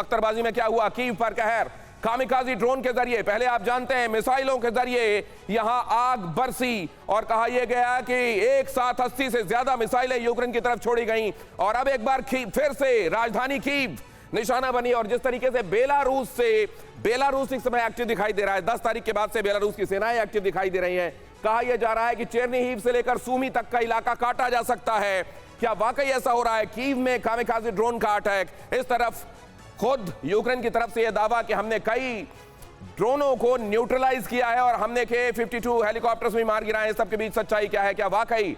बख्तरबाजी में क्या हुआ, कीव पर कहर, कामिकाजी ड्रोन के जरिए, पहले आप जानते हैं मिसाइलों के जरिए यहां आग बरसी और कहा यह गया कि एक साथ 80 से ज्यादा मिसाइलें यूक्रेन की तरफ छोड़ी गईं और अब एक बार फिर से राजधानी कीव निशाना बनी। और जिस तरीके से बेलारूस इस समय एक्टिव दिखाई दे रहा है, 10 तारीख के बाद से बेलारूस की सेनाएं एक्टिव दिखाई दे रही हैं। कहा यह जा रहा है कि चेरनीहिव से लेकर सूमी तक का इलाका काटा जा सकता है। क्या वाकई ऐसा हो रहा है? कीव में कामिकाजी ड्रोन का अटैक, इस तरफ खुद यूक्रेन की तरफ से यह दावा कि हमने कई ड्रोनों को न्यूट्रलाइज किया है और हमने K-52 हेलीकॉप्टर्स भी मार गिराए हैं। सबके बीच सच्चाई क्या है? क्या वाकई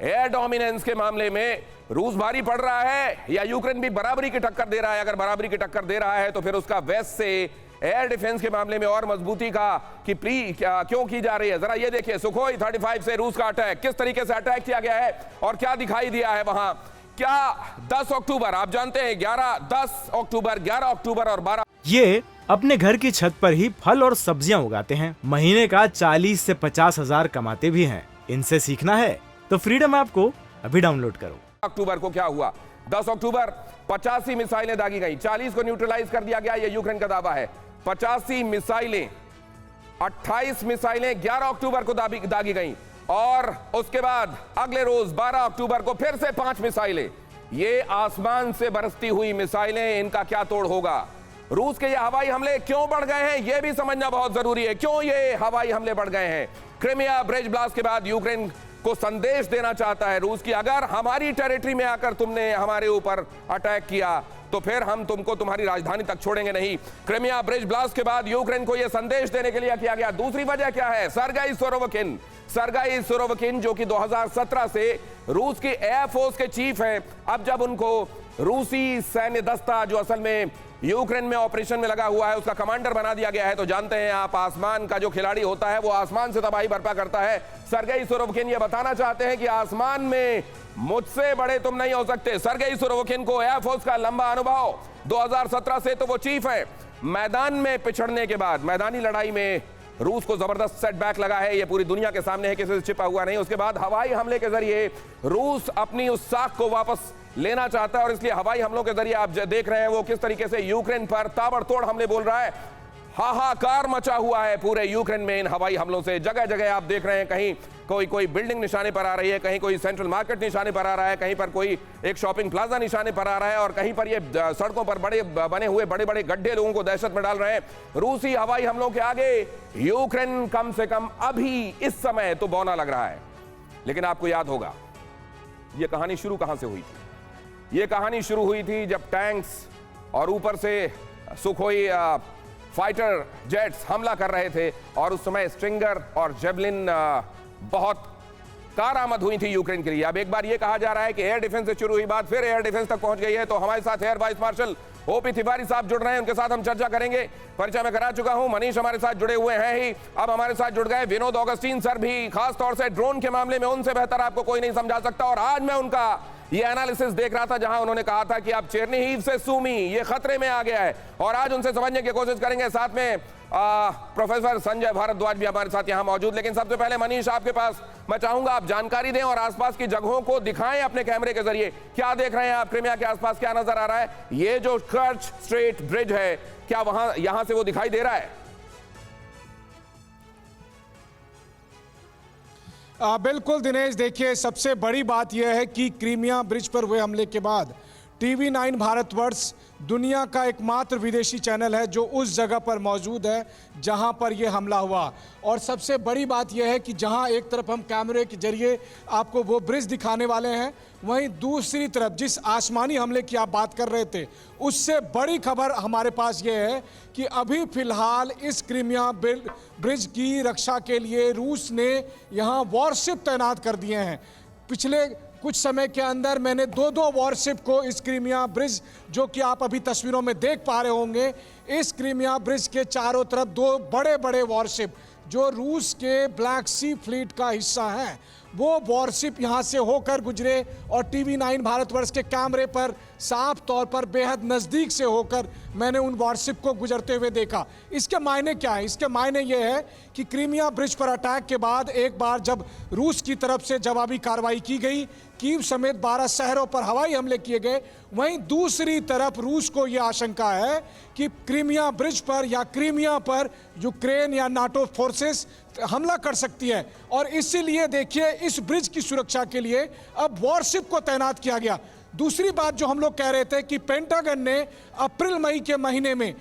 एयर डोमिनेंस के मामले में रूस भारी पड़ रहा है या यूक्रेन भी बराबरी की टक्कर दे रहा है? अगर बराबरी की टक्कर दे रहा है तो फिर उसका वेस्ट से एयर डिफेंस के मामले में और मजबूती की प्ली क्यों की जा रही है? जरा ये देखिए, सुखोई 35 से रूस का अटैक, किस तरीके से अटैक किया गया है और क्या दिखाई दिया है वहां। क्या 10 अक्टूबर, आप जानते हैं 10 अक्टूबर, 11 अक्टूबर और 12 ये अपने घर की छत पर ही फल और सब्जियां उगाते हैं। महीने का 40 से 50 हजार कमाते भी हैं। इनसे सीखना है तो फ्रीडम ऐप को अभी डाउनलोड करो। अक्टूबर को क्या हुआ? 10 अक्टूबर 85 मिसाइलें दागी गई, 40 को न्यूट्रलाइज कर दिया गया, यह यूक्रेन का दावा है। 85 मिसाइलें, 28 मिसाइलें 11 अक्टूबर को दागी गई और उसके बाद अगले रोज 12 अक्टूबर को फिर से 5 मिसाइलें। ये आसमान से बरसती हुई मिसाइलें, इनका क्या तोड़ होगा? रूस के ये हवाई हमले क्यों बढ़ गए हैं, यह भी समझना बहुत जरूरी है। क्यों ये हवाई हमले बढ़ गए हैं? क्रिमिया ब्रिज ब्लास्ट के बाद यूक्रेन को संदेश देना चाहता है रूस की, अगर हमारी टेरिटरी में आकर तुमने हमारे ऊपर अटैक किया तो फिर हम तुमको तुम्हारी राजधानी तक छोड़ेंगे नहीं। क्रिमिया ब्रिज ब्लास्ट के बाद यूक्रेन को यह संदेश देने के लिए किया गया। दूसरी वजह क्या है? सरगेई सुरोविकिन जो कि 2017 से रूस की एयरफोर्स के चीफ हैं, अब जब उनको रूसी सैन्य दस्ता जो असल में यूक्रेन में ऑपरेशन में लगा हुआ है उसका कमांडर बना दिया गया है, तो जानते हैं आप, आसमान का जो खिलाड़ी होता है वो आसमान से तबाही बर्पा करता है। सरगेई सुरोविकिन ये बताना चाहते हैं कि आसमान में मुझसे बड़े तुम नहीं हो सकते। सरगेई सुरोविकिन को एयरफोर्स का लंबा अनुभव, 2017 से तो वो चीफ है। मैदान में पिछड़ने के बाद, मैदानी लड़ाई में रूस को जबरदस्त सेटबैक लगा है, ये पूरी दुनिया के सामने है, किसी से छिपा हुआ नहीं। उसके बाद हवाई हमले के जरिए रूस अपनी उस साख को वापस लेना चाहता है और इसलिए हवाई हमलों के जरिए आप देख रहे हैं वो किस तरीके से यूक्रेन पर ताबड़तोड़ हमले बोल रहा है। हाहाकार मचा हुआ है पूरे यूक्रेन में इन हवाई हमलों से। जगह जगह आप देख रहे हैं, कहीं कोई बिल्डिंग निशाने पर आ रही है, कहीं कोई सेंट्रल मार्केट निशाने पर आ रहा है, कहीं पर कोई एक शॉपिंग प्लाजा निशाने पर आ रहा है और कहीं पर ये सड़कों पर बने हुए बड़े बड़े गड्ढे लोगों को दहशत में डाल रहे हैं। रूसी हवाई हमलों के आगे यूक्रेन कम से कम अभी इस समय तो बौना लग रहा है। लेकिन आपको याद होगा ये कहानी शुरू कहां से हुई थी? ये कहानी शुरू हुई थी जब टैंक्स और ऊपर से सुखोई फाइटर जेट्स हमला कर रहे थे और उस समय स्ट्रिंगर और जेवलिन बहुत कारआमद हुई थी यूक्रेन के लिए। अब एक बार ये कहा जा रहा है कि एयर डिफेंस से शुरू हुई बात फिर एयर डिफेंस तक पहुंच गई है। तो हमारे साथ air vice marshal OP Tiwari साहब जुड़ रहे हैं, उनके साथ हम चर्चा करेंगे। परिचय में करा चुका हूं, मनीष हमारे साथ जुड़े हुए हैं ही, अब हमारे साथ जुड़ गए विनोद ऑगस्टीन सर भी, खास तौर से ड्रोन के मामले में उनसे बेहतर आपको कोई नहीं समझा सकता। और आज मैं उनका ये एनालिसिस देख रहा था जहां उन्होंने कहा था कि अब चेरनीहिव से सूमी ये खतरे में आ गया है और आज उनसे समझने की कोशिश करेंगे। साथ में प्रोफेसर संजय भारद्वाज भी हमारे साथ यहां मौजूद। लेकिन सबसे पहले मनीष, आपके पास मैं चाहूंगा आप जानकारी दें और आसपास की जगहों को दिखाएं अपने कैमरे के जरिए। क्या देख रहे हैं आप? क्रिमिया के आसपास क्या नजर आ रहा है? ये जो कर्च स्ट्रेट ब्रिज है, क्या वहां यहां से वो दिखाई दे रहा है? बिल्कुल दिनेश, देखिए सबसे बड़ी बात यह है कि क्रीमिया ब्रिज पर हुए हमले के बाद TV9 भारतवर्ष दुनिया का एकमात्र विदेशी चैनल है जो उस जगह पर मौजूद है जहां पर यह हमला हुआ। और सबसे बड़ी बात यह है कि जहां एक तरफ हम कैमरे के जरिए आपको वो ब्रिज दिखाने वाले हैं, वहीं दूसरी तरफ जिस आसमानी हमले की आप बात कर रहे थे, उससे बड़ी खबर हमारे पास ये है कि अभी फिलहाल इस क्रीमिया ब्रिज की रक्षा के लिए रूस ने यहाँ वॉरशिप तैनात कर दिए हैं। पिछले कुछ समय के अंदर मैंने दो वॉरशिप को इस क्रीमिया ब्रिज, जो कि आप अभी तस्वीरों में देख पा रहे होंगे, इस क्रीमिया ब्रिज के चारों तरफ 2 बड़े बड़े वॉरशिप जो रूस के ब्लैक सी फ्लीट का हिस्सा हैं, वो वॉरशिप यहाँ से होकर गुजरे और टीवी 9 भारतवर्ष के कैमरे पर साफ तौर पर बेहद नज़दीक से होकर मैंने उन वॉरशिप को गुजरते हुए देखा। इसके मायने क्या है? इसके मायने ये है कि क्रीमिया ब्रिज पर अटैक के बाद एक बार जब रूस की तरफ से जवाबी कार्रवाई की गई, कीव समेत 12 शहरों पर हवाई हमले किए गए, वहीं दूसरी तरफ रूस को यह आशंका है कि क्रीमिया ब्रिज पर या क्रीमिया पर यूक्रेन या नाटो फोर्सेस हमला कर सकती है। और इसीलिए देखिए इस ब्रिज की सुरक्षा के लिए अब वॉरशिप को तैनात किया गया। दूसरी बात जो हम लोग कह रहे थे कि पेंटागन ने अप्रैल मई के महीने में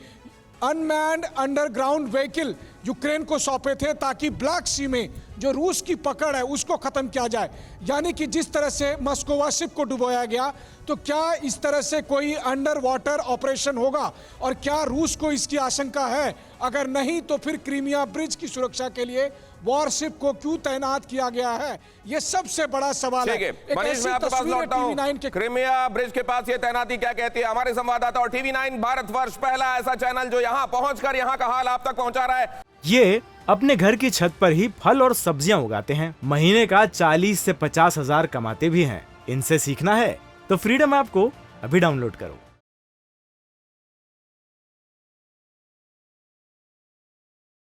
अनमैन्ड अंडरग्राउंड व्हीकल यूक्रेन को सौंपे थे ताकि ब्लैक सी में जो रूस की पकड़ है उसको खत्म किया जाए। यानी कि जिस तरह से मस्कोवा शिप को डुबोया गया, तो क्या इस तरह से कोई अंडर वाटर ऑपरेशन होगा? और क्या रूस को इसकी आशंका है? अगर नहीं तो फिर क्रीमिया ब्रिज की सुरक्षा के लिए वॉरशिप को क्यों तैनात किया गया है? ये सबसे बड़ा सवाल है। एक मनीष, मैं आपके पास लौटता हूं। क्रीमिया ब्रिज के पास ये तैनाती क्या कहती है हमारे संवाददाता और टीवी 9 भारतवर्ष पहला ऐसा चैनल जो यहां पहुंचकर यहां का हाल आप तक पहुंचा रहा है। ये अपने घर की छत पर ही फल और सब्जियां उगाते हैं। महीने का 40 से 50 हजार कमाते भी हैं। इनसे सीखना है तो फ्रीडम ऐप को अभी डाउनलोड करो।